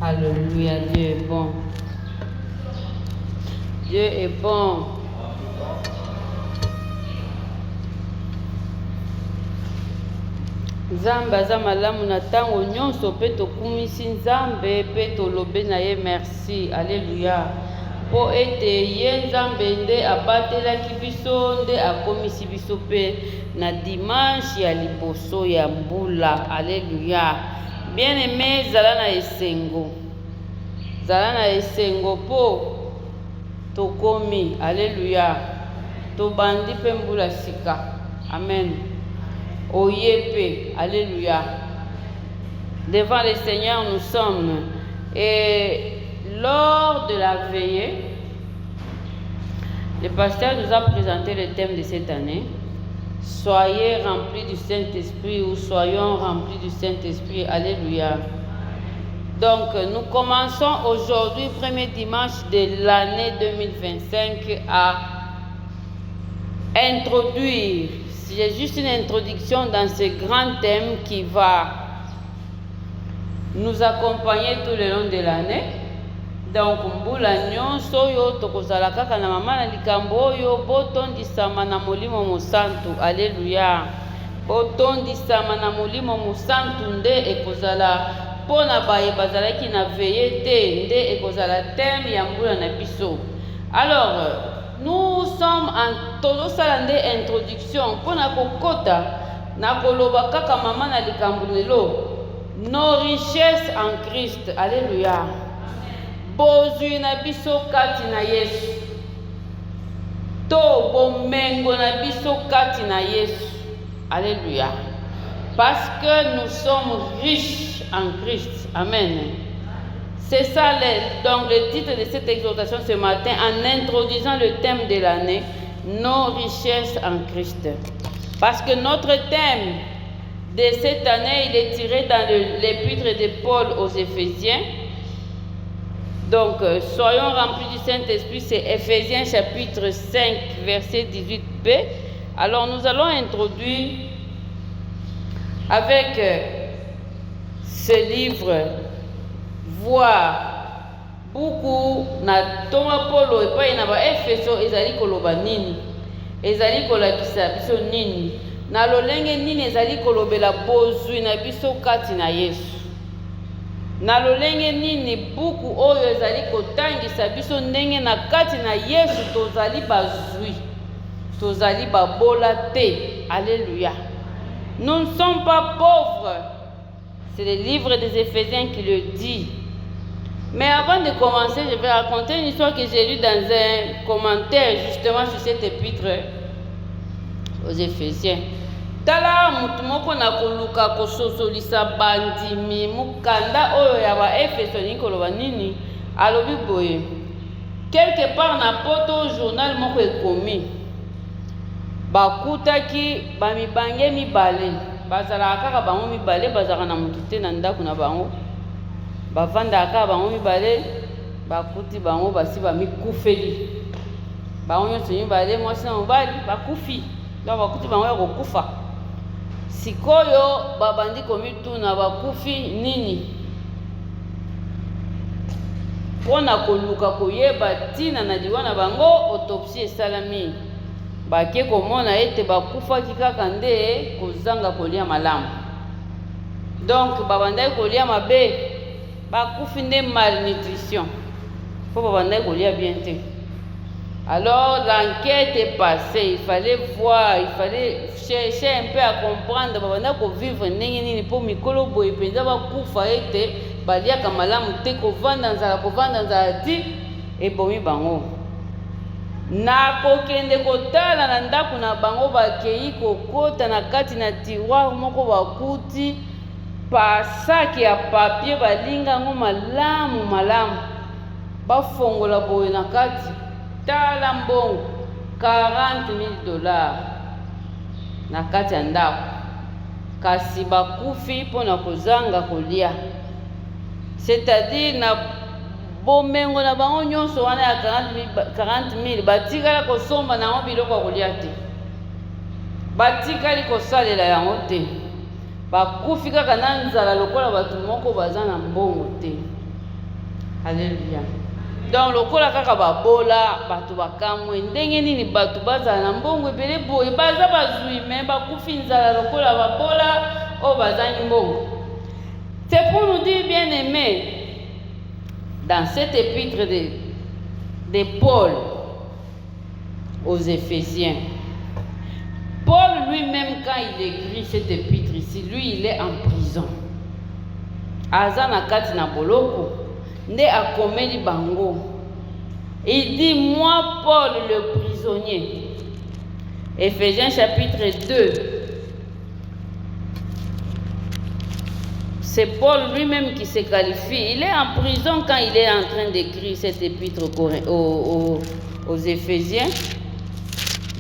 Alléluia, Dieu est bon. Dieu est bon. Nzambe aza malamu na ntango nyonso mpe tokumisi Nzambe mpe tolobe na ye merci. Alléluia. Po ete ye Nzambe nde abatelaki biso nde akomisi biso mpe na dimanche ya liboso ya mbula. Alléluia. Bien-aimé, zala na esengo. Zala na esengo po tokomi. Alléluia. Tobandi mpe mbula sika. Amen. Oyepe. Alléluia. Devant le Seigneur nous sommes. Et lors de la veillée, le pasteur nous a présenté le thème de cette année. Soyez remplis du Saint-Esprit ou soyons remplis du Saint-Esprit. Alléluia. Donc, nous commençons aujourd'hui, premier dimanche de l'année 2025, à introduire. C'est juste une introduction dans ce grand thème qui va nous accompagner tout le long de l'année. Donc, mbula nyonso yo tokozala kaka na mama na likambo yo botondisama na molimo mosantu. Alléluia. Botondisama na molimo mosantu nde ekozala pona baye bazalaki na veillé te nde ekozala thème ya mbula na biso. Alors, nous sommes en tozosala nde introduction pona kokota na koloba kaka mama na likambo lelo. Nos richesses en Christ. Alléluia. Bozwi na biso kati na Yesu. To bomengo na biso kati na Yesu. Alléluia. Parce que nous sommes riches en Christ. Amen. C'est ça donc le titre de cette exhortation ce matin en introduisant le thème de l'année, nos richesses en Christ. Parce que notre thème de cette année, il est tiré dans l'épître de Paul aux Éphésiens. Donc, soyons remplis du Saint-Esprit, c'est Éphésiens chapitre 5, verset 18b. Alors, nous allons introduire avec ce livre, voir beaucoup na Thomas Paulo et pas na Efeso ezali koloba nini, ezali kolakisa biso nini, na lolenge nini ezali kolobela bozwi na biso kati na Yesu. Na lolenge nini buku oyo ezali kotangisa biso ndenge na kati na Yesu tozali bazwi, tozali babola te. Alléluia. Nous ne sommes pas pauvres. C'est le livre des Éphésiens qui le dit. Mais avant de commencer, je vais raconter une histoire que j'ai lue dans un commentaire justement sur cette épître aux Éphésiens. Tala mutu moko na koluka kososolisa bandimi mukanda oyo ya ba Efeso ni koloba nini alobi boye. Quelque part na poto journal moko ekomi bakutaki bamibange mibale bazalaka kaka bango mibale bazalaka na mutu te na ndako na bango bavandaka kaka bango mibale bakuti bango basi bamikufeli bango nyonso mibale mwasi na mobali bakufi donc bakuti bango ya kokufa. Sikoyo babandi komituna bakufi nini pona koluka koyeba tina na liwa na bango autopsie esalami bake komona ete bakufaki kaka nde kozanga kolia malamu. Donc babandaki kolia mabe bakufi nde malnutrition po babandaki kolia bien te. Alors l'enquête est passée, il fallait voir, il fallait chercher un peu à comprendre babandaki kovivre ndenge nini po mikolo boye penza bakufa ete baliaka malamu te kovanda nzala ti ebomi bango. Na kokende kotala na ndako na bango bakei kokota na kati na tiroir moko bakuti pasaki ya papier balinga ngo malamu bafongola boye na kati tala mbongo $40,000 na kati ya ndako kasi bakufi mpona kozanga kolia. C'est-à-dire na bomengo na bango nyonso wana ya 40,000 batikala kosomba nango biloko ya kolia te, batikali kosalela yango te, bakufi kaka na nzala lokola bato moko baza na mbongo te. Alléluia. Donc lokola kaka babola bato bakamwe ndenge nini bato bazala na mbongo ebele boye baza bazwi me bakufi nzala lokola babola o bazangi mbongo. C'est pour nous dire, bien aimé, dans cette épître de Paul aux Éphésiens, Paul lui-même, quand il écrit cette épître ici, lui il est en prison. Azana kati na boloko nde akomeli bango. Il dit, moi Paul le prisonnier. Éphésiens chapitre 2. C'est Paul lui-même qui se qualifie. Il est en prison quand il est en train d'écrire cette épître aux Éphésiens.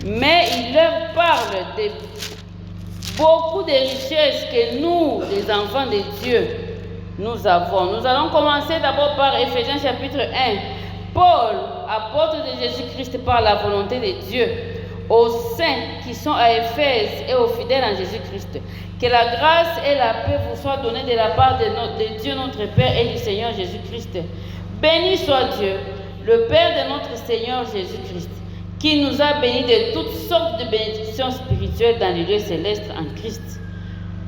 Mais il leur parle de beaucoup de richesses que nous, les enfants de Dieu, nous avons. Nous allons commencer d'abord par Éphésiens chapitre 1. Paul, apôtre de Jésus-Christ par la volonté de Dieu, aux saints qui sont à Éphèse et aux fidèles en Jésus-Christ. Que la grâce et la paix vous soient données de la part de Dieu notre Père et du Seigneur Jésus-Christ. Béni soit Dieu, le Père de notre Seigneur Jésus-Christ, qui nous a bénis de toutes sortes de bénédictions spirituelles dans les lieux célestes en Christ.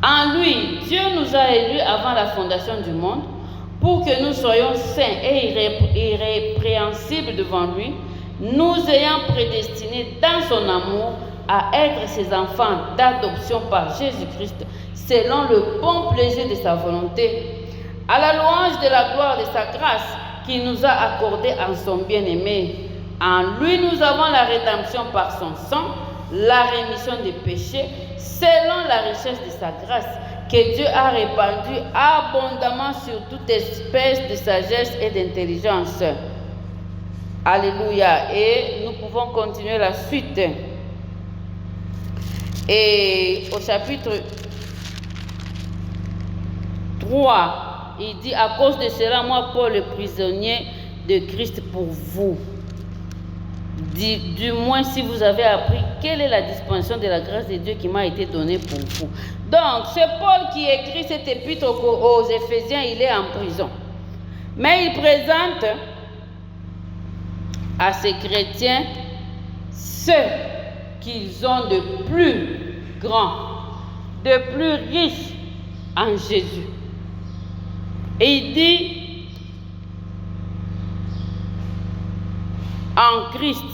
En lui, Dieu nous a élus avant la fondation du monde pour que nous soyons saints et irrépréhensibles devant lui, nous ayant prédestinés dans son amour à être ses enfants d'adoption par Jésus-Christ, selon le bon plaisir de sa volonté, à la louange de la gloire de sa grâce qu'il nous a accordée en son bien-aimé. En lui, nous avons la rédemption par son sang, la rémission des péchés, selon la richesse de sa grâce, que Dieu a répandue abondamment sur toute espèce de sagesse et d'intelligence. Alléluia. Et nous pouvons continuer la suite. Et au chapitre 3, il dit, à cause de cela, moi, Paul, le prisonnier de Christ pour vous. Du moins, si vous avez appris quelle est la dispensation de la grâce de Dieu qui m'a été donnée pour vous. Donc, c'est Paul qui écrit cette épître aux Éphésiens, il est en prison. Mais il présente à ces chrétiens ce qu'ils ont de plus grand, de plus riche en Jésus. Et il dit, en Christ,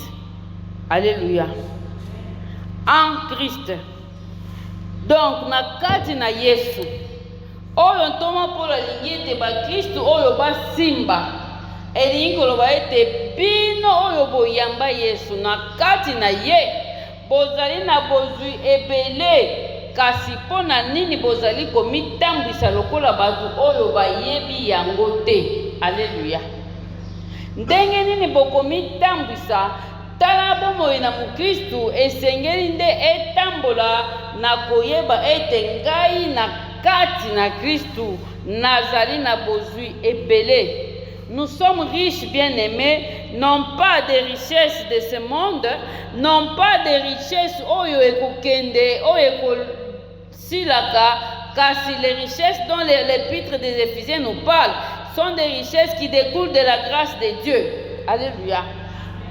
alléluia, en Christ. Donc, na kati na Yesu, oyo ntoma pour la lignée de Christ, oyo ba simba, elingi koloba ete bino oyo boyamba Yesu, na kati na ye, bozali na bozwi ebele, kasi pona nini bozali komitambwisa lokola batu oyo bayebi yango te. Alléluia. Ndenge nini bokomitambwisa tala bomoi na mukristu esengeli nde etambola na koyeba ete ngai na kati na Kristu nazali na bozwi ebele. Nous sommes riches, bien-aimés, non pas des richesses de ce monde, non pas des richesses oyo ekokende, oyo ekosilaka, kasi les richesses dont l'épître des Éphésiens nous parle sont des richesses qui découlent de la grâce de Dieu. Alléluia.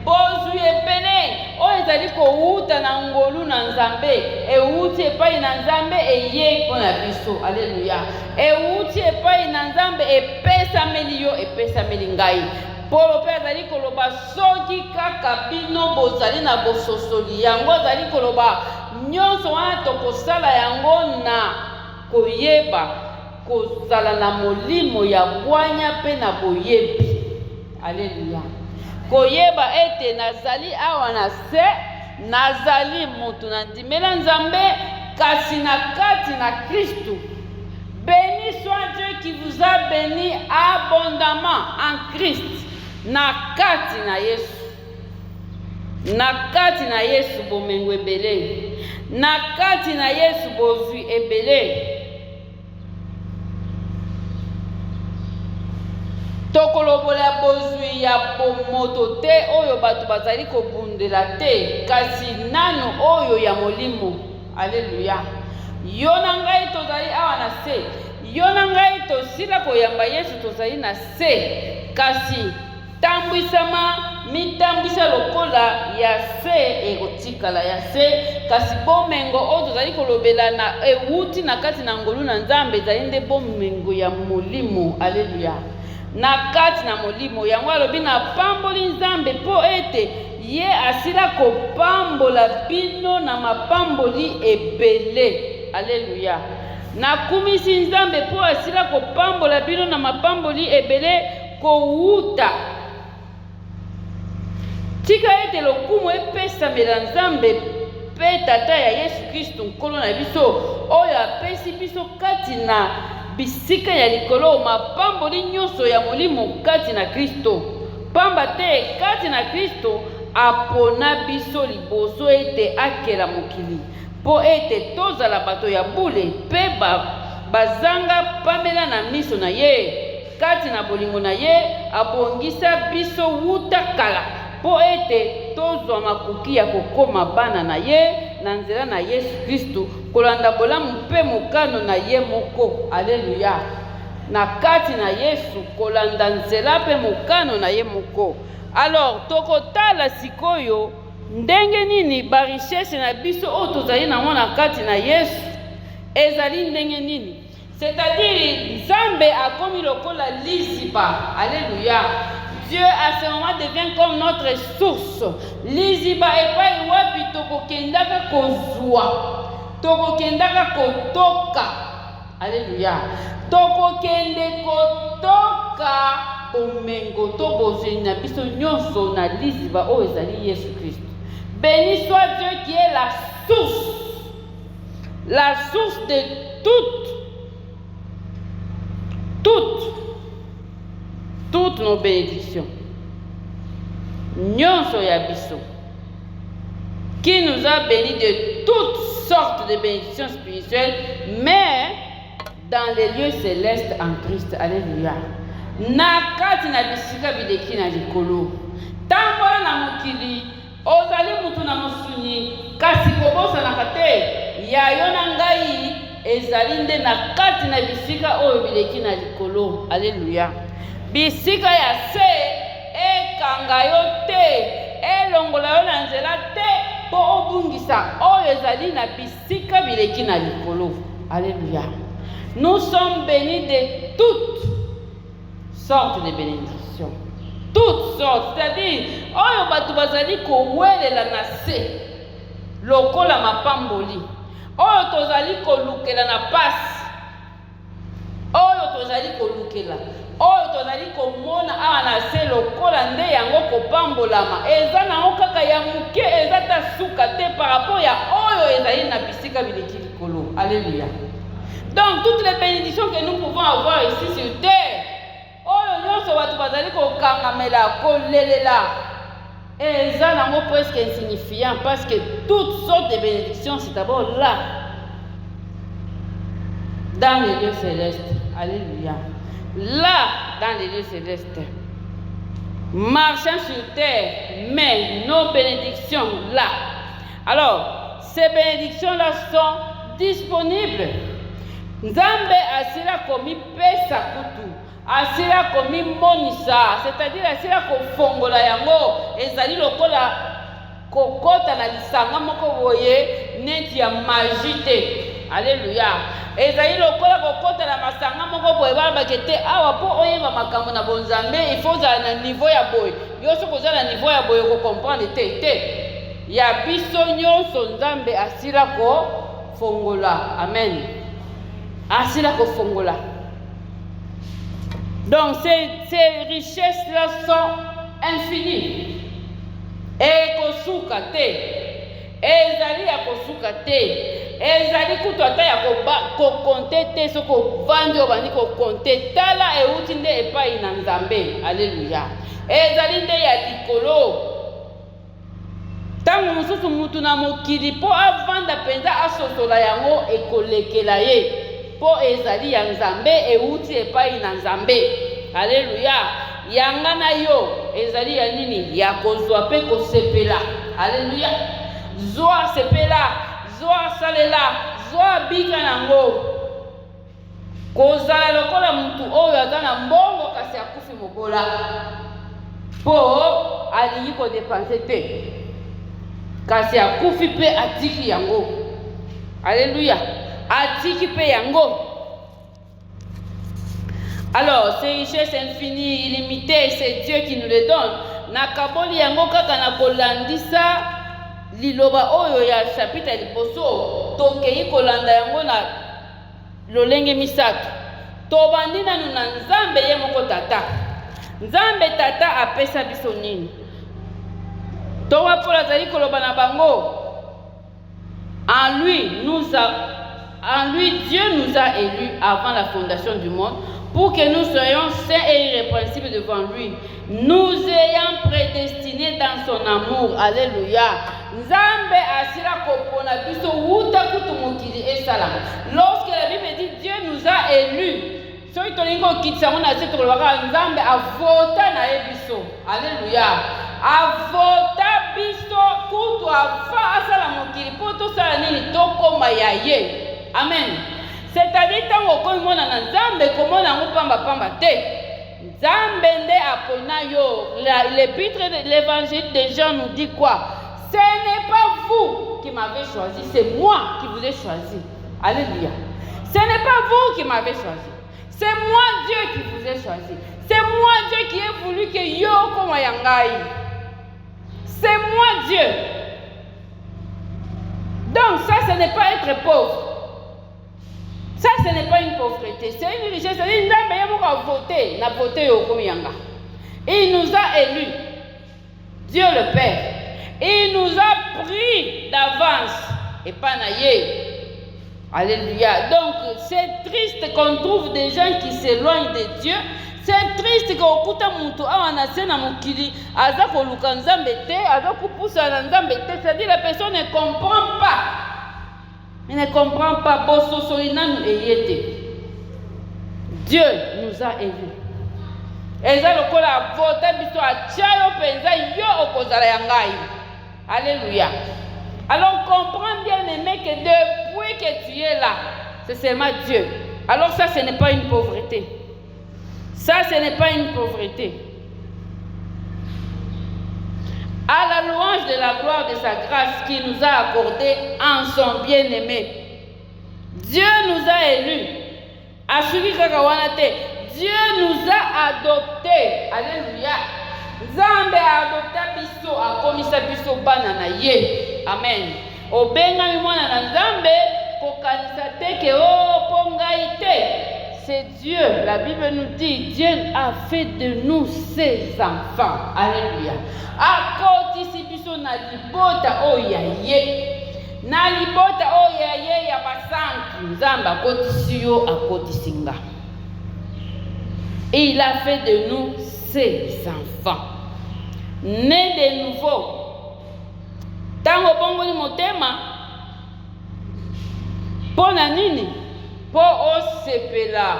Bozwi ebele oyo ezali kowuta na ngolu na Nzambe, ewuti epai na Nzambe eye mpo na biso. Alléluia. Ewuti epai na Nzambe epesameli yo, epesameli ngai. Polo mpe azali koloba soki kaka bino bozali na bososoli yango, azali koloba nyonso wana tokosala yango na koyeba, kozala na molimo ya bwanya mpe na boyebi. Alléluia. Koyeba ete nazali awa na se, nazali mutu na ndimela Nzambe, kasi na kati na Kristu. Béni soit Dieu qui vous a béni abondamment en Christ. Na kati na Yesu. Na kati na Yesu bomengo ebele. Na kati na Yesu bozwi ebele. Tokolobola bozwi ya pomoto te oyo bato bazali kobundela te, kasi nano oyo ya molimo. Alléluia. Yo na ngai tozali awa na se, yo na ngai tosila koyamba Yesu tozali na se, kasi tambwisama mitambwisa lokola ya se ekotikala ya se kasi bomengo oyo tozali kolobela na ewuti na kati na ngolu na Nzambe ezali nde bomengo ya molimo. Alleluya. Na kati na molimo yango alobi na pamboli Nzambe mpo ete ye asila kopambola bino na mapamboli ebele. Alleluya. Nakumisi Nzambe mpo asila kopambola bino na mapamboli ebele kowuta. Tika ete lokumu epesamela Nzambe mpe tata ya Yesu Kristo nkolo na biso oyo apesi biso kati na bisika ya likolo mapamboli nyonso ya molimo kati na Kristo. Pamba te kati na Kristo apona biso liboso ete akela mokili mpo ete tozala bato ya bule mpe bazanga pamela na miso na ye. Kati na bolingo na ye abongisa biso wuta kala mpo ete tozwa makoki ya kokoma bana na ye na nzela na Yesu Kristo kolanda bolamu mpe mokano na ye moko. Alleluya. Na kati na Yesu kolanda nzela mpe mokano na ye moko. Alors tokotala sikoyo ndenge nini barichesse na biso oyo tozali nango na kati na Yesu ezali ndenge nini. C'est-à-dire Nzambe akomi lokola liziba. Alléluia. Dieu à ce moment devient comme notre source. Liziba epai wapi tokokendaka kozwa, tokokendaka kotoka. Alléluia. Tokokende kotoka omengo tobozeli na biso nyonso na liziba oyo ezali Yesu Christ. Béni soit Dieu qui est la source de toutes nos bénédictions. Nyonso ya biso, qui nous a bénis de toutes sortes de bénédictions spirituelles, mais dans les lieux célestes en Christ. Alléluia. Na kati na bisika bileki na likolo. Tambola na mokili, ozali mutu na mosuni, kasi kobosanaka te ya yo na ngai ezali nde na kati na bisika oyo bileki na likolo. Alléluia. Bisika ya se ekanga yo te, elongola yo na nzela te po obungisa oyo ezali na bisika bileki na likolo. Alléluia. Nous sommes bénis de toutes sortes de bénédictions. Toutes sortes, c'est-à-dire oyo bato bazali kowelela na se lokola mapamboli, oyo tozali kolukela na pasi, oyo tozali kolukela, oyo tozali komona awa na se lokola nde yango kopambolama eza nango kaka ya moke, eza ta suka te par rapport ya oyo ezali na bisika bileki likolo. Alléluia. Donc toutes les bénédictions que nous pouvons avoir ici sur terre, oyo nyonso bato bazali kokangamela kolelela eza nango presque insignifiant, parce que toutes sortes de bénédictions c'est d'abord là dans les lieux célestes. Alléluia. Là dans les lieux célestes, marchant sur terre, mais nos bénédictions là. Alors ces bénédictions là sont disponibles. Nzambe asila komi pesa kutu, asila komi monisa, c'est-à-dire asila kofongola yango ezali lokola kokota na lisanga moko boye neti ya magie te. Alléluia. Ezali lokola kokota na masanga moko boye balobaki te awa po oyeba makambo na bonzambe il faut ozala na niveau ya boye. Yo soki ozala na niveau ya boye okomprendre te ya biso nyonso Nzambe asila kofongola. Amen. Asila kofongola. Donc ces richesses-là sont infinies. Et kosuka te. Ezali ya kosuka te. Ezali kutu ata ya kokonte te soko vandi obandi kokonte. Tala euti nde epai na Nzambe. Alléluia. Ezali nde ya likolo. Tango mosusu mutu na mokili po avanda penza asosola yango ekolekela ye. Po ezali ya Nzambe euti epai na Nzambe. Alléluia. Yanga na yo ezali ya nini? Ya kozwa pe kosepela. Alléluia. Zwa sepela, zwa salela, zwa bika nango. kozala lokola mutu oyo aza na mbongo kasi akufi mobola po alingi kodepanse te kasi akufi pe atiki yango. Alléluia. Atiki pe yango. Alors, ces richesses infinies, illimitées, c'est Dieu qui nous les donne. Nakaboli yango kaka na kolandisa liloba oyo ya chapitre ya liboso tokei kolanda yango na lolenge misato. Tobandi nanu na Nzambe ye moko tata. Nzambe tata apesa biso nini? Towa Paul azali koloba na bango. En lui, Dieu nous a élus avant la fondation du monde pour que nous soyons saints et irrépréhensibles devant lui, nous ayant prédestinés dans son amour. Alléluia. Nzambe asira kopona biso wuta kutu mokili esala. Lorsque la Bible dit Dieu nous a élus, soki tolingo kitisa mona se tolobaka Nzambe avota na ye biso. Alléluia. Avota biso kutu ava asala mokili po tosala nini tokoma ya ye. Amen. C'est-à-dire tango komi mona na Nzambe komona ngo pamba pamba te. Nzambe nde apona yo. L'épître de l'évangile de Jean nous dit quoi? Ce n'est pas vous qui m'avez choisi, c'est moi qui vous ai choisi. Alléluia. Ce n'est pas vous qui m'avez choisi. C'est moi Dieu qui vous ai choisi. C'est moi Dieu qui ai voulu que yo koma yangai. C'est moi Dieu. Donc ça, ce n'est pas être pauvre. Ça, ce n'est pas une pauvreté. C'est une richesse. C'est-à-dire voter. Na voté au Komiyanga. Il nous a élus. Dieu le Père. Il nous a pris d'avance. Et pas naïe. Alléluia. Donc, c'est triste qu'on trouve des gens qui s'éloignent de Dieu. C'est triste qu'on écoute mutu awana sena mukili aza ko luka Nzambe te, aza ko poussa na Nzambe te, c'est-à-dire la personne ne comprend pas. Il ne comprend pas bososo inanu eyete. Dieu nous a élus. Eza lokola vota biso achayo penza yo okozala yangai. Alléluia. Alors comprends bien aimé que depuis que tu es là, c'est seulement Dieu. Alors ça, ce n'est pas une pauvreté. Ça, ce n'est pas une pauvreté. À la louange de la gloire de sa grâce qui nous a accordé en son bien-aimé. Dieu nous a élus. Dieu nous a adoptés. Alléluia. Nzambe a adopté biso, a komisa biso bana na ye. Amen. Obenga mi mwana na Nzambe kokanisa te ke o pongai te. C'est Dieu. La Bible nous dit, Dieu a fait de nous ses enfants. Alléluia. Akotisi biso na libota oya ye. Na libota oya ye ya basantu. Nzamba akotisi yo akotisinga. Et il a fait de nous ses enfants. Nés de nouveau. Tango bongoli motema. Pona nini? Po osepela.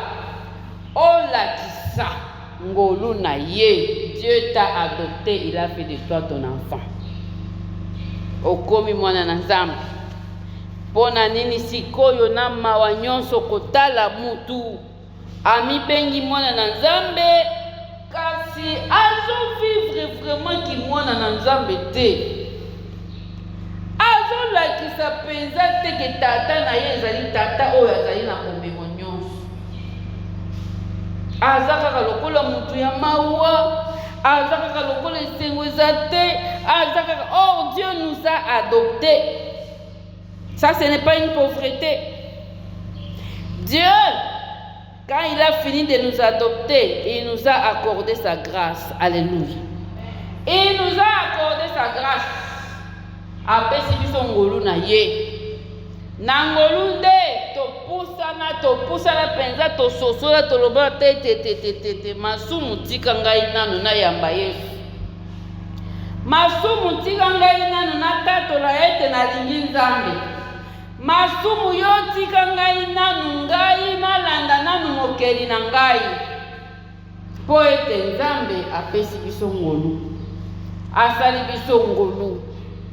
Olakisa. Ngolu na ye. Dieu t'a adopté. Il a fait de toi ton enfant. Okomi mwana na Nzambe. Pona nini sikoyo na mawa nyonso kotala mutu. Ami bengi mwana na Nzambe. Kasi azo vivre vraiment ki mwana na Nzambe te. Azo lakisa penza te ke tata na ye ezali tata oyo azali na bomengo nyonso. Aza kaka lokola mutu ya mawa. Aza kaka lokola esengo eza te. Aza kaka, oh Dieu nous a adoptés. Ça, ce n'est pas une pauvreté. Dieu, quand il a fini de nous adopter, il nous a accordé sa grâce. Alléluia. Il nous a accordé sa grâce. Apesi biso ngolu na ye. Na ngolu nde topusana penza tososola toloba te masumu tika ngai nanu na yamba Yesu. Masumu tika ngai nanu na tatola ete na lingi Nzambe. Masumu yo tika ngai nanu ngai na landa nanu mokeli na ngai. Po ete Nzambe apesi biso ngolu. Asali biso ngolu.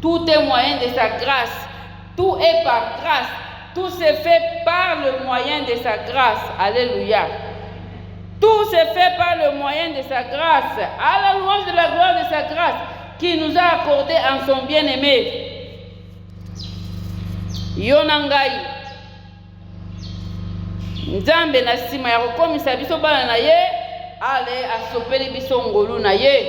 Tout est moyen de sa grâce. Tout est par grâce. Tout se fait par le moyen de sa grâce. Alléluia. Tout se fait par le moyen de sa grâce. À la louange de la gloire de sa grâce qui nous a accordé en son bien-aimé. Yonangai. Nzambe na sima ya kokomisa biso bana na ye, ale asopeli biso ngolu na ye.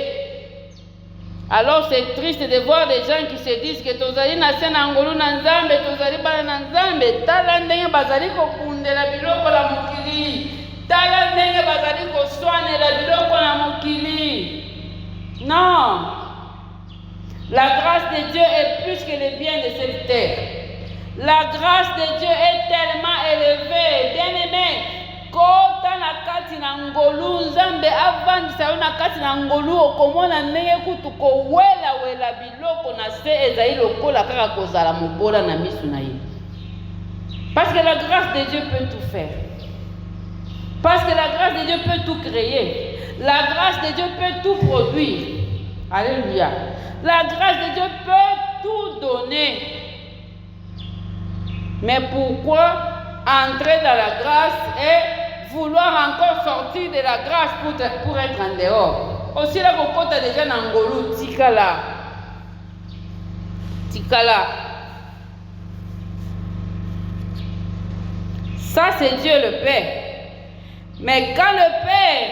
Alors c'est triste de voir des gens qui se disent que tozali na se na ngolu na Nzambe, tozali bana na Nzambe, tala ndenge bazali kokundela biloko la mokili, tala ndenge bazali koswanela biloko na mokili. Non, la grâce de Dieu est plus que les biens de cette terre. La grâce de Dieu est tellement élevée, bien-aimé. Kota na kati na ngolu Nzambe avandisa yo na kati na ngolu okomona ndenge kutu kowela biloko na se ezali lokola kaka kozala mobola na misu na ye. Parce que la grâce de Dieu peut tout faire. Parce que la grâce de Dieu peut tout créer. La grâce de Dieu peut tout produire. Alléluia. La grâce de Dieu peut tout donner. Mais pourquoi entrer dans la grâce et vouloir encore sortir de la grâce pour être en dehors? Aussi là, vous comptez déjà dans Ngolu, Tikala. Tikala. Ça, c'est Dieu le Père. Mais quand le Père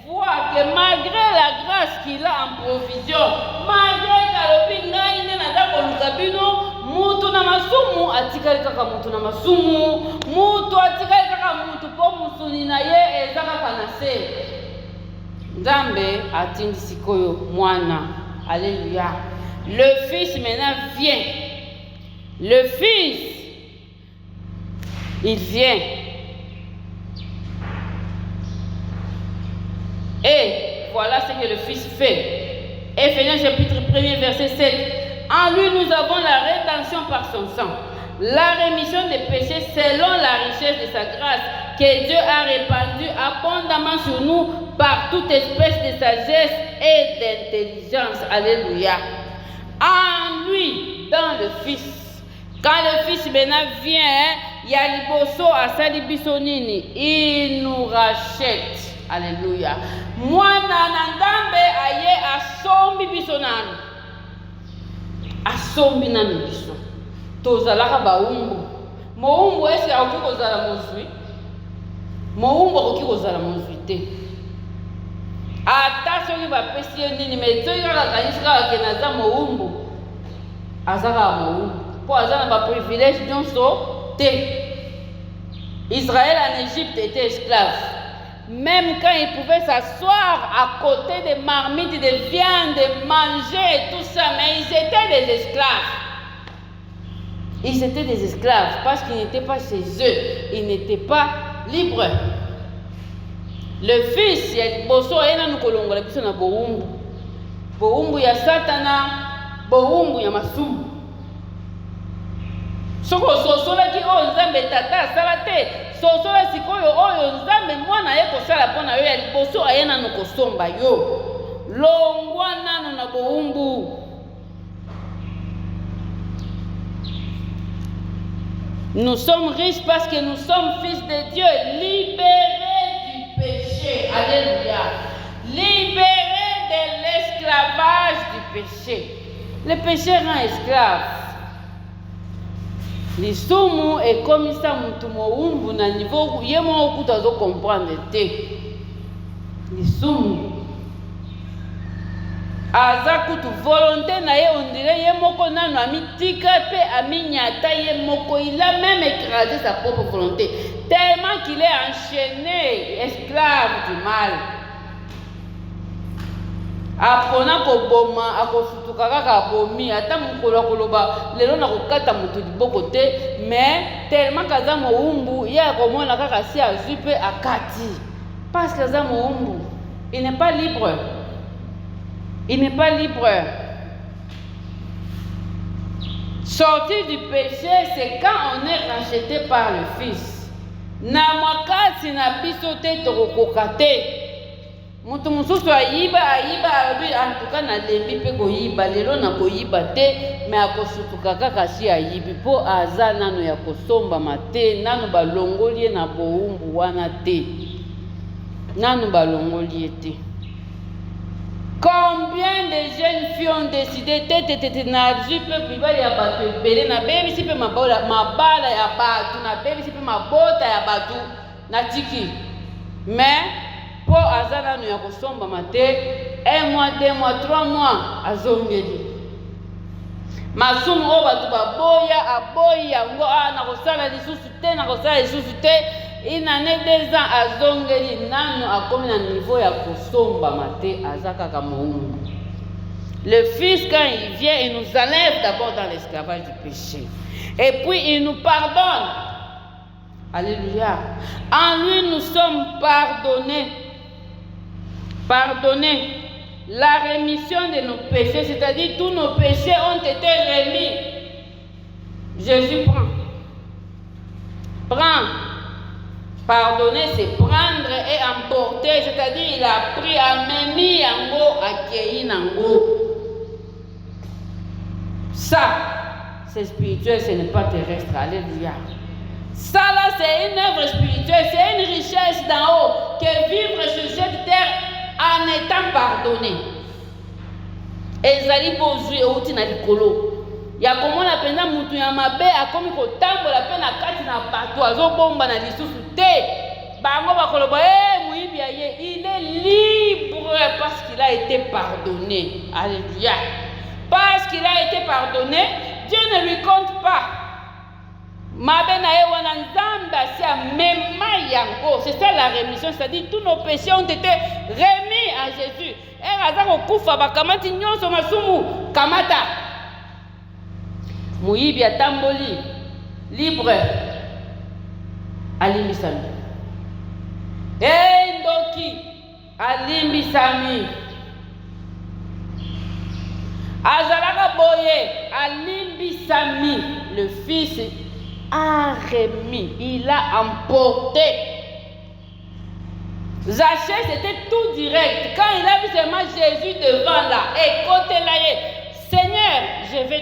voit que malgré la grâce qu'il a en provision, malgré mutu na masumu atikali kaka mutu na masumu, mutu atikali kaka mutu po musuni na ye eza kaka na se, Nzambe atindi sikoyo mwana. Alléluia. Le Fils maintenant vient. Le Fils, il vient. Et voilà ce que le Fils fait. Éphésiens chapitre 1er verset 7. En lui, nous avons la rédemption par son sang, la rémission des péchés selon la richesse de sa grâce que Dieu a répandue abondamment sur nous par toute espèce de sagesse et d'intelligence. Alléluia. En lui, dans le Fils. Quand le Fils maintenant vient, il y a liboso asali bisonini, il nous rachète. Alléluia. Mwana na Nzambe aye asombi bisonani. Asombi na biso. Tozalaka baumbu. Moumbu esi akoki kozala mozwi. Moumbu akoki kozala mozwi te. Ata soki bapesi ye nini, me soki kaka kanisi kaka ke naza moumbu, azaka moumbu. Po aza na baprivilège nyonso te. Israël en Égypte était esclave. Même quand ils pouvaient s'asseoir à côté des marmites de viande, de manger et tout ça, mais ils étaient des esclaves. Ils étaient des esclaves parce qu'ils n'étaient pas chez eux. Ils n'étaient pas libres. Le Fils, il y a boso ena nukolongo la biso na boumbu. Boumbu ya Satana, boumbu ya masumu. Soko sosola ki o Nzambe tata sala te. Sosola sikoyo oyo Nzambe mwana ye kosala pona yo ya liboso ayena nokosomba yo. Longwa nano na boumbu. Nous sommes riches parce que nous sommes fils de Dieu, libérés du péché. Alléluia. Libérés de l'esclavage du péché. Le péché rend esclave. Lisumu ekomisa mutu moumbu na niveau yemo okuta zo comprendre te. Lisumu aza kutu volonté na ye on dirait ye moko nano amitika pe aminyata ye moko, il a même écrasé sa propre volonté tellement qu'il est enchaîné, esclave du mal. Apona koboma akofutuka kaka bomi ata mukolo koloba lelo na kokata mutu liboko te, mais tellement kaza moumbu ye akomona kaka si azwi pe akati parce que kaza moumbu. Il n'est pas libre. Il n'est pas libre. Sortir du péché, c'est quand on est racheté par le Fils. Na makati na biso te tokokoka te. Mutu mususu ayiba alobi en tout cas nalembi mpe koyiba lelo na koyiba te me akosutuka kaka si ayibi mpo aza nano ya kosombama te nano balongoli ye na bowumbu wana te nano balongoli ye te. Combien de jeunes filles ont décidé tete nazwi mpe mibali ya bato ebele nabebisi mpe mabala ya bato nabebisi mpe mabota ya bato natiki mais po aza nano ya kosombama te 1 mois 2 mois 3 mois azongeli masumu oyo bato baboya aboyi yango nakosala lisusu te une année 2 ans azongeli nano akomi na niveau ya kosombama te aza kaka moumbu. Le Fils quand il vient il nous enlève d'abord dans l'esclavage du péché et puis il nous pardonne. Alléluia. En lui nous sommes pardonnés. La rémission de nos péchés, c'est-à-dire tous nos péchés ont été remis. Jésus prend. Pardonner, c'est prendre et emporter, c'est-à-dire il a pris, amemi yango, accueilli nango. Ça, c'est spirituel, ce n'est pas terrestre. Alléluia. Ça là, c'est une œuvre spirituelle, c'est une richesse d'en haut que vivre sur cette terre en étant pardonné. Ezali bozui outi na likolo. Ya komona penza mutu ya mabe akomi kotambola pe na kati na bato azobomba na lisusu te. Bango bakoloba muyibi ya ye, il est libre parce qu'il a été pardonné. Alléluia. Parce qu'il a été pardonné, Dieu ne lui compte pas. Mabe na ye wana nzambe asi amema yango. C'est ça la rémission, c'est-à-dire tous nos péchés ont été remis à Jésus. Aza kokufa bakamati nyonso masumu kamata. Muyibi atamboli libre alimbisami. Ndoki alimbisami. Azalaka boye alimbisami. Le Fils a remis, il a emporté. Zachée, c'était tout direct. Quand il a vu seulement Jésus devant là, écoutez là, Seigneur, je vais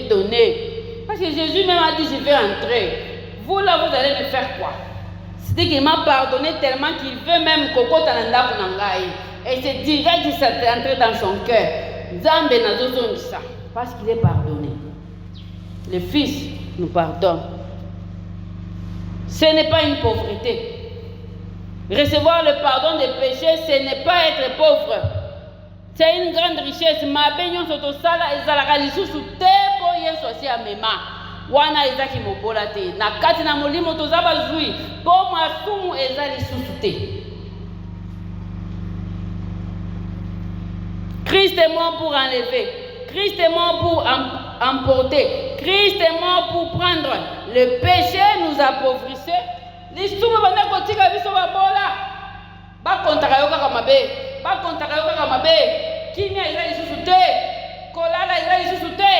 donner. Parce que Jésus même a dit, je vais entrer. Vous là, vous allez me faire quoi? C'est qu'il m'a pardonné tellement qu'il veut même Koko Tananda Kunangai. Et c'est direct qu'il s'est entré dans son cœur. Zambe Nazozo ça. Parce qu'il est pardonné. Le Fils nous pardonne. Ce n'est pas une pauvreté. Recevoir le pardon des péchés, ce n'est pas être pauvre. C'est une grande richesse. Ma benyon soto sala ezalaka lisusu te po Yesu asi amema. Wana ezaki mobola te. Na kati na molimo toza bazui po masumu eza lisusu te. Christ est mort pour enlever. Christ est mort pour emporter. Christ est mort pour prendre. Le péché nous appauvrissait. Lisumu banda kotika biso babola. Ba kontaka yoka kamabe. Kimia eza lisusu te. Kolala eza lisusu te.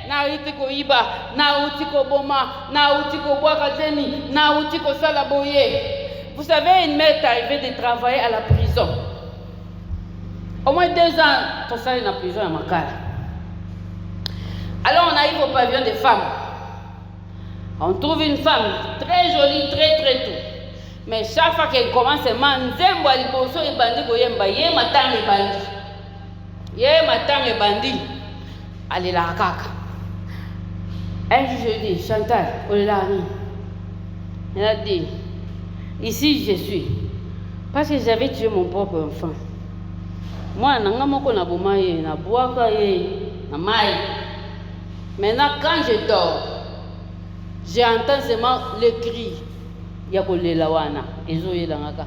Nauti koiba, nauti koboma, nauti kobwaka zemi, nauti kosala boye. Vous savez, une mère est arrivée de travailler à la prison. Au moins 2 ans, tout ça est dans la prison à Makala. Alors on arrive au pavillon des femmes. On trouve une femme très jolie, très tout. Mais chaque fois qu'elle commence, manzembo aliboso ebandi koyemba ye matanga ebandi. Allez la kaka. Un jour je dis, Chantal, Olani. Elle a dit, ici je suis. Parce que j'avais tué mon propre enfant. Moi, nanga moko na bomaye, na boaka ye, na mai. Maintenant, quand je dors, j'entends seulement le cri. Yakolela wana, ezo yelangaka.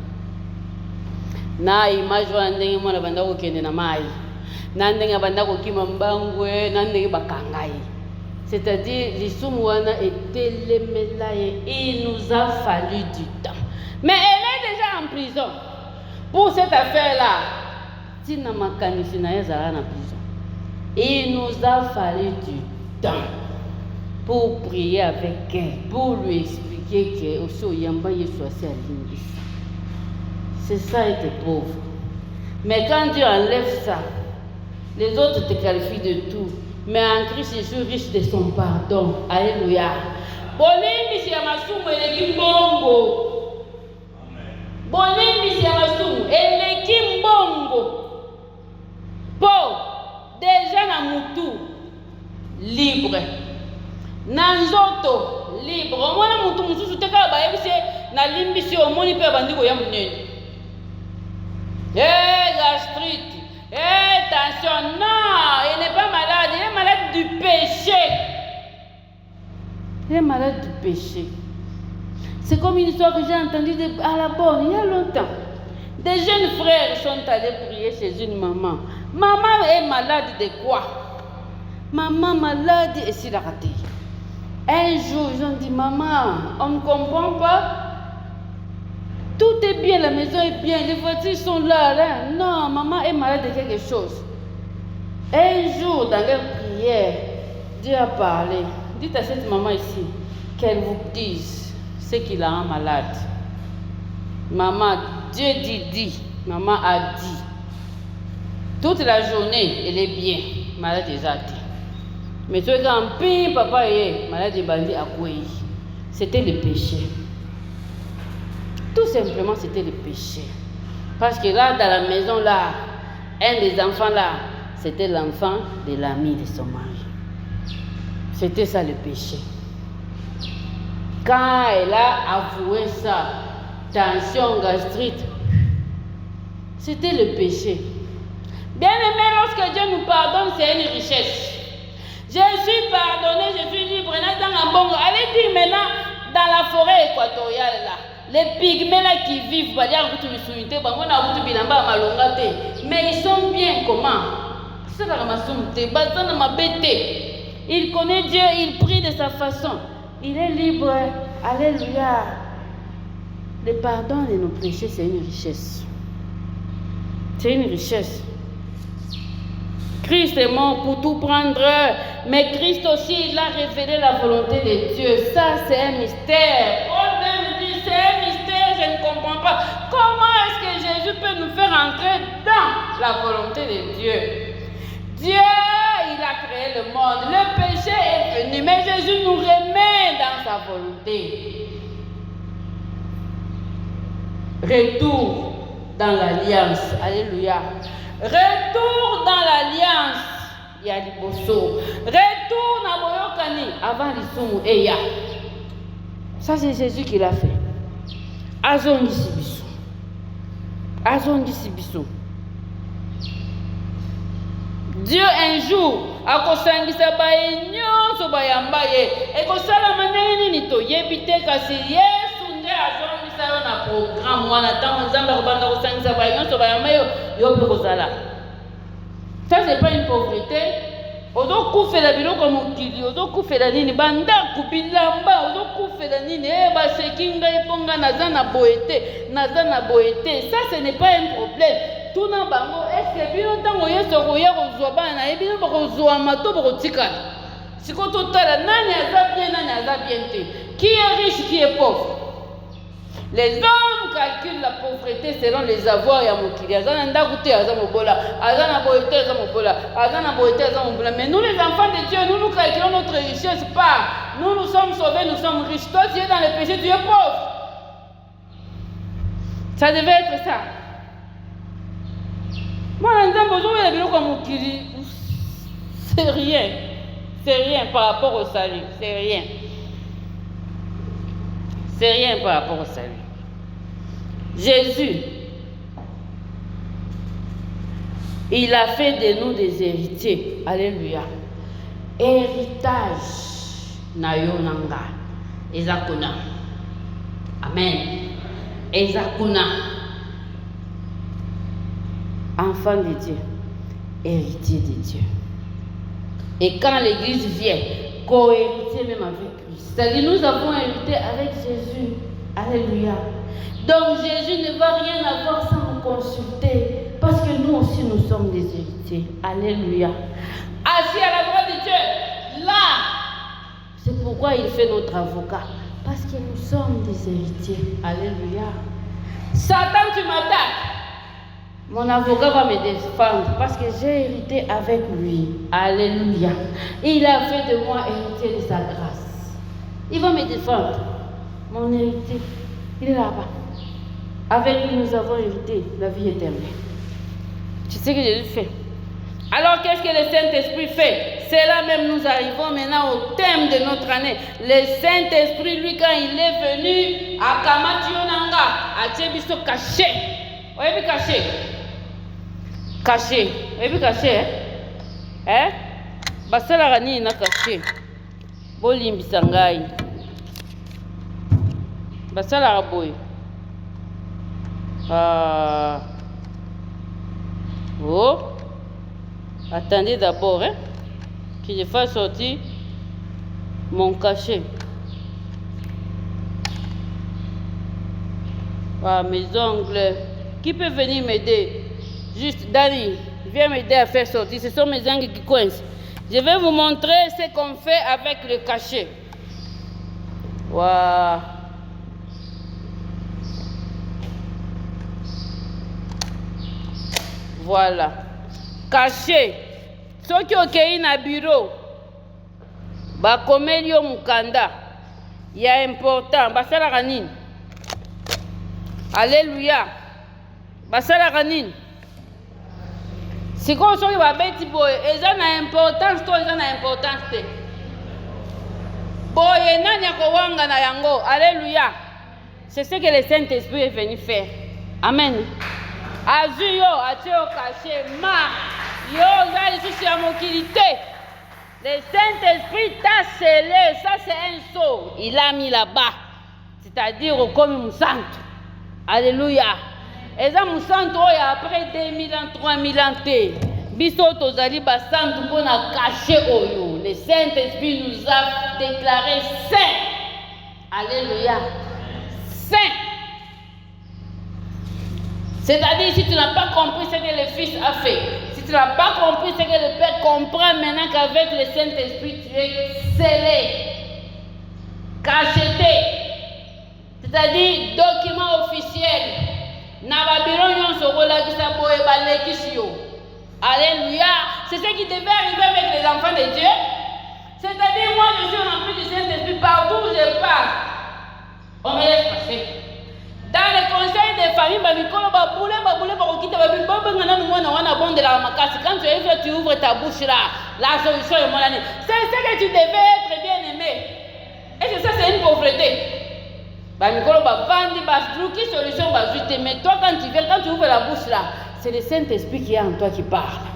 Na image wana ndenge mwana banda ko kende na mai. Na ndenge banda ko kima mbangwe, na ndenge bakangai. C'est-à-dire, l'issoum wana était lemelaye. Il nous a fallu du temps. Mais elle est déjà en prison. Pour cette affaire-là, tina makanisi na yazala na prison. Il nous a fallu du temps pour prier avec elle, pour lui expliquer que aussi Yamba Yesu asi alimbisa. C'est ça être pauvre. Mais quand Dieu enlève ça, les autres te qualifient de tout. Mais en Christ, je suis riche de son pardon. Alléluia. Bonne mission à ma somme, elle est bongo. Bonne mission à ma somme, elle est bongo. Pour déjà na mutu libre. Nanzoto libre. Mwana mutu mususu teka ba yebise na limbisi omoni pe bandiko ya munene. Gastrite. Tension. Non, il n'est pas malade. Il est malade du péché. Il est malade du péché. C'est comme une histoire que j'ai entendue à la bonne il y a longtemps. Des jeunes frères sont allés prier chez une maman. Maman est malade de quoi? Maman malade et s'il a raté. Un jour, ils ont dit, maman, on ne comprend pas. Tout est bien, la maison est bien, les voitures sont là. Non, maman est malade de quelque chose. Un jour, dans leur prière, Dieu a parlé. Dites à cette maman ici qu'elle vous dise ce qui la rend malade. Maman, Dieu dit, maman a dit. Toute la journée, elle est bien, malade des athées. Mais toi, quand papa est malade des bandits à quoi? C'était le péché. Tout simplement, c'était le péché. Parce que là, dans la maison, là, un des enfants, là, c'était l'enfant de l'ami de son mari. C'était ça le péché. Quand elle a avoué ça, tension, gastrite, c'était le péché. Bien aimé, lorsque Dieu nous pardonne, c'est une richesse. Je suis pardonné, je suis libre. Allez dire maintenant, dans la forêt équatoriale, là, les pygmées là qui vivent, mais ils sont bien comment? Il connaît Dieu, il prie de sa façon. Il est libre. Alléluia. Le pardon de nos péchés, c'est une richesse. C'est une richesse. Christ est mort pour tout prendre, mais Christ aussi, il a révélé la volonté de Dieu. Ça, c'est un mystère. Paul même dit, c'est un mystère, je ne comprends pas. Comment est-ce que Jésus peut nous faire entrer dans la volonté de Dieu? Dieu, il a créé le monde. Le péché est venu, mais Jésus nous remet dans sa volonté. Retour dans l'alliance. Alléluia. Retour dans l'alliance. Il y a du bosso. Retour dans Boyokani. Avant l'Issou et ya. Ça, c'est Jésus qui l'a fait. Azon Disibiso. Azon Disibiso. Dieu un jour a kosangisa baye nyonso bayamba ye ekosala manene nini toyebi kasi Yesu nde azongisa yo na programme wana ntango Nzambe akobanda kosangisa baye nyonso bayamba yo mpe kozala. Ça c'est pas une pauvreté. Ozokufela biloko mokili, ozokufela nini bandako bilamba, ozokufela nini baseki ngai mpo nga naza na boye te. Ça ce n'est pas un problème. Tout na bango est-ce bino ntango Yesu akoya kozwa bana na ye bino bakozwa mato bakotikala siko totala nani aza bien te. Qui est riche, qui est pauvre? Les hommes calculent la pauvreté selon les avoirs ya mokili. Azana ndako te aza mobola, azana boye te aza mobola, azana boye te aza mobola. Mais nous les enfants de Dieu, nous calculons notre richesse pas. Nous sommes sauvés, nous sommes riches. Toi tu es dans le péché, tu es pauvre. Ça devait être ça. Moi, c'est rien. C'est rien par rapport au salut. C'est rien. C'est rien par rapport au salut. Jésus, il a fait de nous des héritiers. Alléluia. Héritage. Nayonanga. Ezakuna. Amen. Ezakuna. Enfant de Dieu, héritier de Dieu. Et quand l'église vient, co-héritier même avec Christ. C'est-à-dire nous avons hérité avec Jésus. Alléluia. Donc Jésus ne va rien avoir sans nous consulter. Parce que nous aussi nous sommes des héritiers. Alléluia. Assis à la droite de Dieu. Là. C'est pourquoi il fait notre avocat. Parce que nous sommes des héritiers. Alléluia. Satan, tu m'attaques. Mon avocat va me défendre parce que j'ai hérité avec lui. Alléluia. Il a fait de moi héritier de sa grâce. Il va me défendre. Mon héritier, il est là-bas. Avec lui, nous avons hérité la vie éternelle. Tu sais ce que Jésus fait? Alors, qu'est-ce que le Saint-Esprit fait? C'est là même, nous arrivons maintenant au thème de notre année. Le Saint-Esprit, lui, quand il est venu à Kamationanga, à Tchebiso caché. Vous avez vu caché? Caché. Vous avez vu caché? Hein? Basala Rani na caché. Bolimbi Sangai. Basala Raboy. Oh. Attendez d'abord, hein, que je fasse sortir mon cachet. Ah, mes ongles. Qui peut venir m'aider? Juste, Dani, viens m'aider à faire sortir. Ce sont mes ongles qui coincent. Je vais vous montrer ce qu'on fait avec le cachet. Waouh. Voilà. Caché. Ceux qui ont un bureau, bakomeli yo mukanda. Il y a important. Basala ranine. Alléluia. Basala ranine. Si on soit babeti boy, ils ont importance, toi ils ont importance. Boy, nani akowanga na yango. Alléluia. C'est ce que le Saint-Esprit est venu faire. Amen. Azuyo, ateo caché, ma, yo, là, ici, c'est à mobilité. Le Saint-Esprit t'a scellé, ça c'est un sceau. Il l'a mis là-bas. C'est-à-dire, comme Moussanto. Alléluia. Et ça, Moussanto, après 2000 ans, 3000 ans, Biso Tozali Bassanto, pour na caché Oyo. Le Saint-Esprit nous a déclaré saints. Alléluia. Saints. C'est-à-dire, si tu n'as pas compris ce que le Fils a fait, si tu n'as pas compris ce que le Père comprend maintenant qu'avec le Saint-Esprit, tu es scellé, cacheté, c'est-à-dire document officiel. Alléluia. C'est ce qui devait arriver avec les enfants de Dieu. C'est-à-dire, moi, je suis rempli du Saint-Esprit partout où je passe. On me laisse passer. Dans les conseils des familles, quand tu es fait, tu ouvres ta bouche là, la solution est mon année. C'est ce que tu devais être bien aimé. Et c'est ça, c'est une pauvreté. Mais toi, quand tu viens, quand tu ouvres la bouche là, c'est le Saint-Esprit qui est en toi qui parle.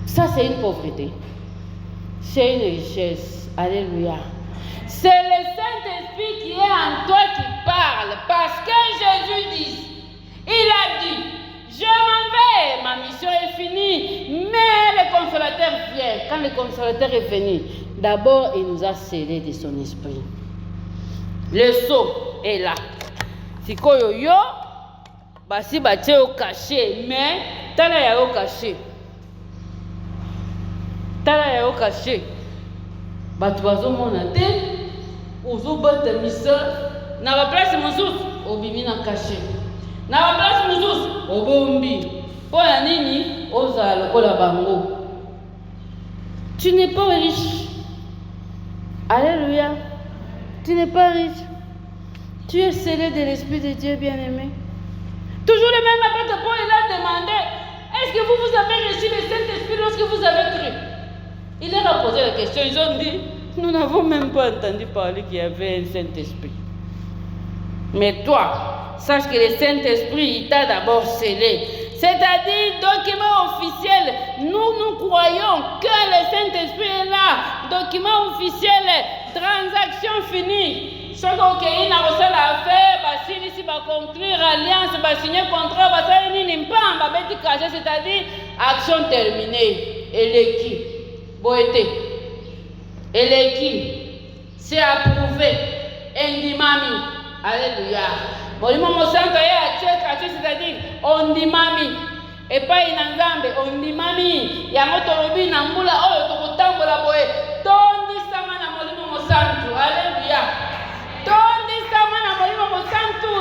Ça, c'est une pauvreté. C'est une richesse. Alléluia. C'est le Saint-Esprit qui est en toi qui parle. Parce que Jésus dit, il a dit, je m'en vais, ma mission est finie. Mais le Consolateur vient. Quand le Consolateur est venu, d'abord, il nous a scellé de son esprit. Le sceau est là. Si koyo yo, basi batie au caché, mais tala ya au caché. Tala ya au caché. Batu bazomona te, ozobata misa, na ba place mosusu, obimi na caché. Na ba place mosusu, obombi. Po ya nini, ozala lokola bango. Tu n'es pas riche. Alléluia. Tu n'es pas riche. Tu es scellé de l'Esprit de Dieu bien-aimé. Toujours le même apôtre Paul, il a demandé, est-ce que vous avez reçu le Saint-Esprit lorsque vous avez cru? Il leur a posé la question, ils ont dit, nous n'avons même pas entendu parler qu'il y avait un Saint-Esprit. Mais toi, sache que le Saint-Esprit, il t'a d'abord scellé. C'est-à-dire, document officiel, nous croyons que le Saint-Esprit est là. Document officiel, transaction finie. Ce qu'on a reçu à faire, si va conclure alliance, va signer contrat, va c'est-à-dire action terminée. Et l'équipe, boété. Et l'équipe, c'est approuvé. Indimami. Alléluia. C'est-à-dire, on dit mami. Et pas une ngambe, on dit mami. Il y a un autorobi, nambula, oh, tokotambola boé. Tondi sama na molimo mosantu. Alléluia. Tondi sama na molimo mosantu.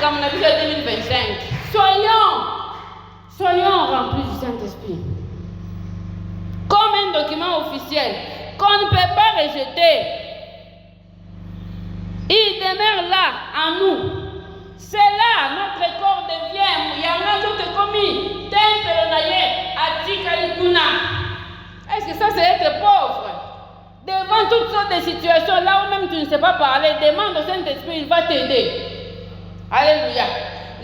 comme on a vu en 2025. Soyons remplis du Saint-Esprit. Comme un document officiel qu'on ne peut pas rejeter. Il demeure là, en nous. C'est là, notre corps devient. Il y en a d'autres commis. Est-ce que ça c'est être pauvre? Devant toutes sortes de situations, là où même tu ne sais pas parler, demande au Saint-Esprit, il va t'aider. Alléluia.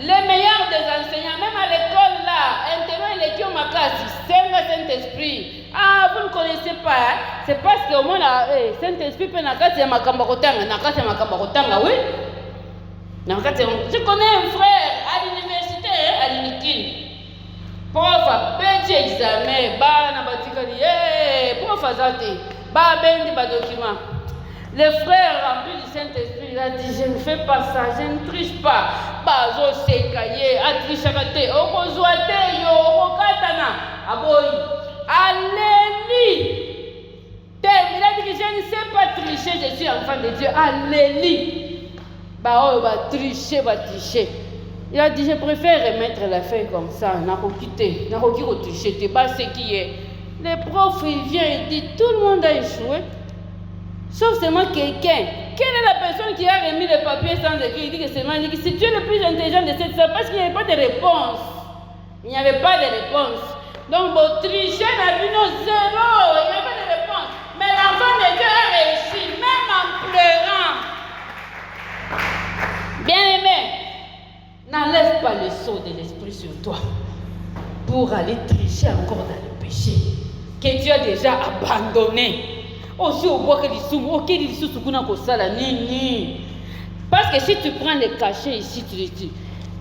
Les meilleurs des enseignants, même à l'école là, interroge les qui ont ma classe, c'est le Saint-Esprit. Ah, vous ne connaissez pas, hein? C'est parce qu'au moins le Saint-Esprit peut nakati ya makamba kotanga, nakati ya makamba kotanga, oui. Je connais un frère à l'université, à l'Unikin. Prof a petit examen, bah na batikali, prof a zati, bah bendi ba document. Le frère rempli du Saint-Esprit, il a dit, je ne fais pas ça, je ne triche pas. Bah zo sekaye, a trichakate, okozoate yo, okokatana, aboyi. Alléluia. Il a dit que je ne sais pas tricher, je suis enfant de Dieu. Alléluia. Bah oh, bah tricher, bah tricher. Il a dit, je préfère remettre la feuille comme ça, n'a pas quitté, n'a pas tricher, tu sais ce qui est. Le prof, il vient et dit, tout le monde a échoué, sauf seulement quelqu'un. Quelle est la personne qui a remis le papier sans écrit? Il dit que seulement, il dit que c'est Dieu le plus intelligent de cette salle, parce qu'il n'y avait pas de réponse. Il n'y avait pas de réponse. Donc, bon, tricher n'a vu nos zéro, il n'y avait pas de réponse. Mais l'enfant de Dieu a réussi, même en pleurant. Bien-aimé, n'enlève pas le sceau de l'esprit sur toi pour aller tricher encore dans le péché que tu as déjà abandonné. Aussi au bois que parce que si tu prends les cachets ici,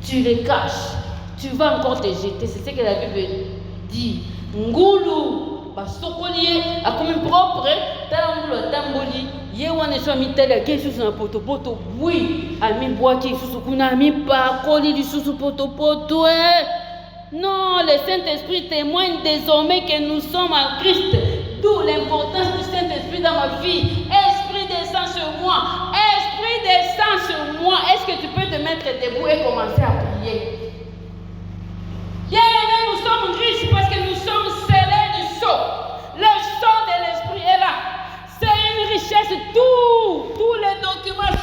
tu les caches, tu vas encore te jeter. C'est ce que la Bible dit. Ngoulou, basokolié, a comme propre, talangulu tamboli. Yewane so mitala ke susu na potopoto oui ami bois ki susu kuna ami pa koli du susu potopoto non, le Saint-Esprit témoigne désormais que nous sommes en Christ, d'où l'importance du Saint-Esprit dans ma vie. Esprit descend sur moi, Esprit descend sur moi. Est-ce que tu peux te mettre debout et commencer à prier? Bien-aimés, nous sommes riches parce que nous sommes scellés du sceau. Le sceau de l'Esprit est là. C'est une richesse, tous les documents